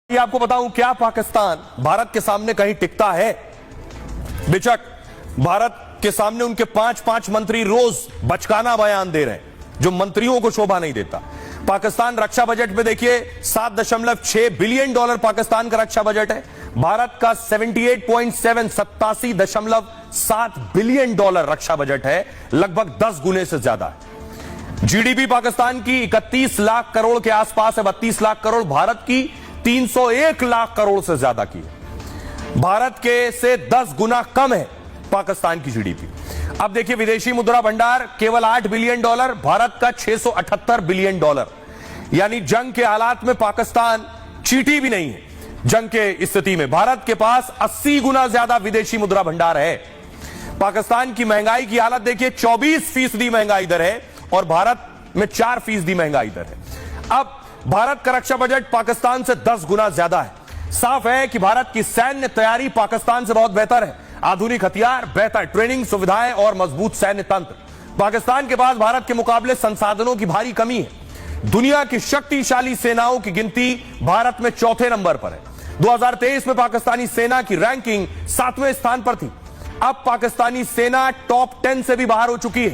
ये आपको बताऊं, क्या पाकिस्तान भारत के सामने कहीं टिकता है? बेशक भारत के सामने उनके 5-5 मंत्री रोज बचकाना बयान दे रहे हैं जो मंत्रियों को शोभा नहीं देता। पाकिस्तान रक्षा बजट में देखिए 7.6 बिलियन डॉलर पाकिस्तान का रक्षा बजट है। भारत का 87.7 बिलियन डॉलर रक्षा बजट है, लगभग 10 गुने से ज्यादा है। जीडीपी पाकिस्तान की 31 लाख करोड़ के आसपास है, 32 लाख करोड़। भारत की 301 लाख करोड़ से ज्यादा की है। भारत के से 10 गुना कम है पाकिस्तान की जीडीपी। अब देखिए विदेशी मुद्रा भंडार केवल 8 बिलियन डॉलर, भारत का 678 बिलियन डॉलर। यानी जंग के हालात में पाकिस्तान चींटी भी नहीं है। जंग के स्थिति में भारत के पास 80 गुना ज्यादा विदेशी मुद्रा भंडार है। पाकिस्तान की महंगाई की हालत देखिए, 24% महंगाई दर है और भारत में 4% महंगाई दर है। अब भारत का रक्षा बजट पाकिस्तान से 10 गुना ज्यादा है। साफ है कि भारत की सैन्य तैयारी पाकिस्तान से बहुत बेहतर है। आधुनिक हथियार, बेहतर ट्रेनिंग सुविधाएं और मजबूत सैन्य तंत्र। पाकिस्तान के पास भारत के मुकाबले संसाधनों की भारी कमी है। दुनिया की शक्तिशाली सेनाओं की गिनती भारत में 4थे नंबर पर है। 2023 में पाकिस्तानी सेना की रैंकिंग 7वें स्थान पर थी। अब पाकिस्तानी सेना टॉप 10 से भी बाहर हो चुकी है।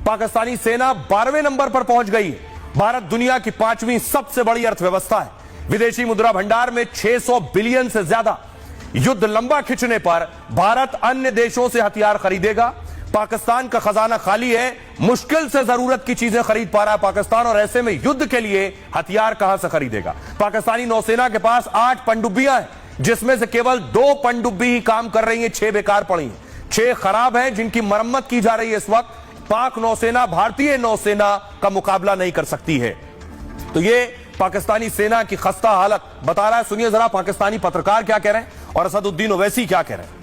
पाकिस्तानी सेना 12वें नंबर पर पहुंच गई है। भारत दुनिया की 5वीं सबसे बड़ी अर्थव्यवस्था है। विदेशी मुद्रा भंडार में 600 बिलियन से ज्यादा। युद्ध लंबा खिंचने पर भारत अन्य देशों से हथियार खरीदेगा। पाकिस्तान का खजाना खाली है, मुश्किल से जरूरत की चीजें खरीद पा रहा है पाकिस्तान, और ऐसे में युद्ध के लिए हथियार कहां से खरीदेगा? पाकिस्तानी नौसेना के पास 8 पनडुब्बियां हैं, जिसमें से केवल 2 पनडुब्बी ही काम कर रही हैं, 6 बेकार पड़ी हैं। 6 खराब हैं जिनकी मरम्मत की जा रही है इस वक्त। पाक नौसेना भारतीय नौसेना का मुकाबला नहीं कर सकती है। तो ये पाकिस्तानी सेना की खस्ता हालत बता रहा है। सुनिए जरा पाकिस्तानी पत्रकार क्या कह रहे हैं और असदुद्दीन ओवैसी क्या कह रहे हैं।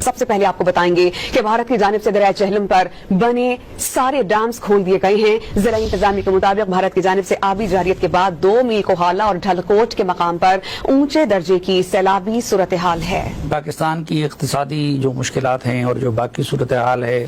सबसे पहले आपको बताएंगे कि भारत की जानिब से दरिया चेहलम पर बने सारे डैम्स खोल दिए गए हैं। जिला इंतजामी के मुताबिक भारत की जानिब से आबी जारियत के बाद 2 मील कोहाला और ढलकोट के मकाम पर ऊंचे दर्जे की सैलाबी सूरत हाल है। पाकिस्तान की इक्तिसादी जो मुश्किलात हैं और जो बाकी सूरत हाल है,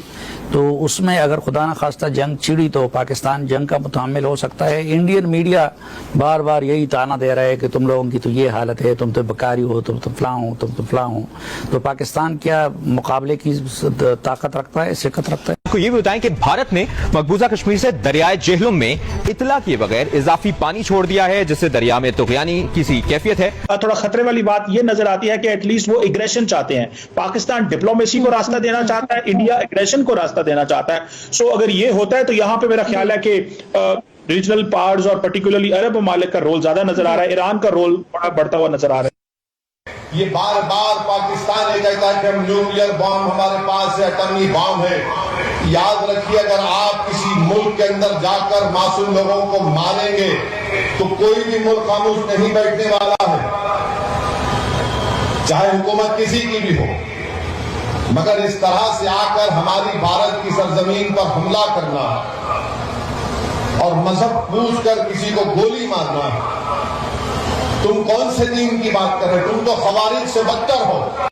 तो उसमें अगर खुदा न खास्ता जंग छिड़ी तो पाकिस्तान जंग का मुतहम्मिल हो सकता है। इंडियन मीडिया बार बार यही ताना दे रहा है कि तुम लोगों की तो ये हालत है, तुम तो बकारी हो, तुम तो फलां हो, तुम तो फलां हो। तो पाकिस्तान क्या मुकाबले की ताकत रखता है, सिकत रखता है? आपको ये भी बताएं कि भारत ने मकबूजा कश्मीर से दरियाए जेहलम में इतला किए बगैर इजाफी पानी छोड़ दिया है, जिससे दरिया में तुगयानी की सी कैफियत है। थोड़ा खतरे वाली बात ये नजर आती है कि एटलीस्ट वो एग्रेशन चाहते हैं। पाकिस्तान डिप्लोमेसी को रास्ता देना चाहता है, इंडिया एग्रेशन को रास्ता देना चाहता है। सो अगर ये होता है तो यहाँ पे मेरा ख्याल है कि रीजनल पावर्स और पर्टिकुलरली अरब ममालिक का रोल ज्यादा नजर आ रहा है, ईरान का रोल बड़ा बढ़ता हुआ नजर आ रहा है। ये बार बार पाकिस्तान ये कहता है कि हम न्यूक्लियर बॉम्ब हमारे पास है, एटमी बॉम्ब है। याद रखिए, अगर आप किसी मुल्क के अंदर जाकर मासूम लोगों को मारेंगे तो कोई भी मुल्क खामोश नहीं बैठने वाला है, चाहे हुकूमत किसी की भी हो। मगर इस तरह से आकर हमारी भारत की सरजमीन पर हमला करना और मजहब पूछ कर किसी को गोली मारना, तुम कौन से दीन की बात कर रहे हो? तुम तो खवारिज से बदतर हो।